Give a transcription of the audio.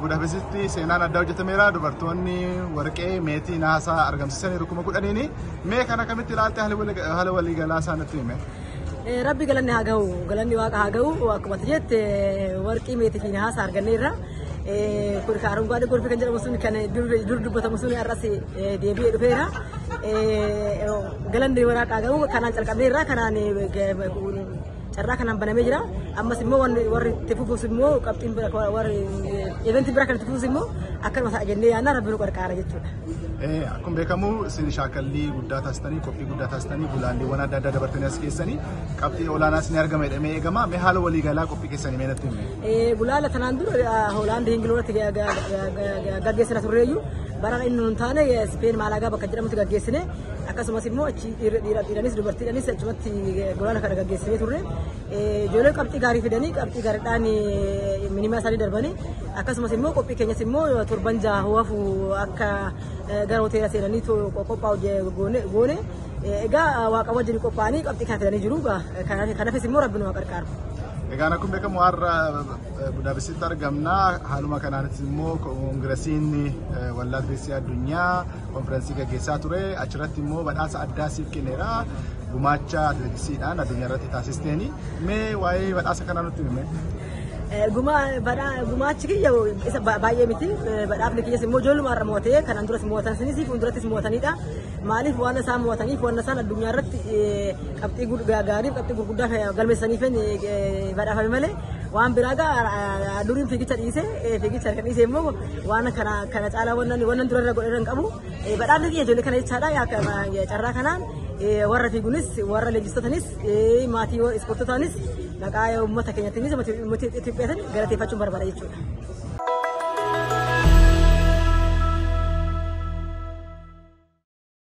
Budapestitti seenaan addaa hojjetameera dubartoonni warqee meetii naasaa argamsiisanii rukuma kudhaniini mee kana kamitti ilaalte haala waliigalaa isaanitti hime. Rabbi galanni haa gahu galanni waaqa haa gahu akkuma jette warqii meetii fi naasaa arganneerra. Kun kaarungaadhi gorfi kan jedhamu sun kan dur dubbatamu sun arras deebi'ee dhufeera. Galanni waaqa haa gahu kanaan calqabneerra kanaan carraa kanaan banamee jira. Ammas immoo warri itti fufuus immoo qabxiin warri eventii bira kan itti fufuus immoo akkanuma ta'a jennee yaadna rabbi nu gargaara jechuudha. Akkuma beekamu isin shaakallii guddaa taasistanii qophii guddaa taasistanii gulaalleewwan adda addaa dabartanii as keessanii qabxii olaanaas ni argama jedhamee eegama. Mee haala waliigalaa qophii keessanii mee natti himi. Gulaala tanaan dura Hoolaandii Ingilootti gaggeessina turreeyyu bara inni nun taane Speen Maalagaa bakka jedhamutti gaggeessine akkasumas immoo achi dhiiranis dubartiidhanis achumatti gulaala kana gaggeessinee turre. Ijoollee qabxii gaarii fidanii qabxii gaariidhaan minimaa isaanii darbanii akkasumas immoo qophii keenyas immoo torban jaha hoofu akka gara hoteela seenanii qophaa'u goone egaa waaqa wajjin qophaa'anii qabxii kana fidanii jiru. Kanaafis immoo rabbi nu gargaaru. Egaan akkuma beekamu har'a Budapestitti argamna. Haaluma kanaanis immoo koongiresiin waldaa addunyaa konferensii gaggeessaa ture. Achirratti immoo badhaasa addaa siif kenneera. Gumaacha atileetiksiidhaan addunyaa irratti taasisteeni. Mee waa'ee badhaasa kanaa nutti himi. Gumaachi kiyya isa baay'ee miti. Badhaafni kiyyas immoo ijoolluma irra mo'atee kanaan duras mo'atanis fuuldurattis mo'atanidha. Maaliif waan isaan mo'ataniif waan isaan addunyaa irratti qabxii gaariif qabxii gurguddaa galmeessaniif badhaafame malee waan biraa duriin fiigicha kan dhiise immoo waan kana caalaa wannan dura irra godhan qabu. Badhaafni kiyya ijoollee kana jechaadha. Carraa kanaan warra fiigunis warra leenjistotanis maatii ispoortotaanis maqaa uummata keenyattiinis uummata Itoophiyaatiin galateeffachuun barbaada jechuudha.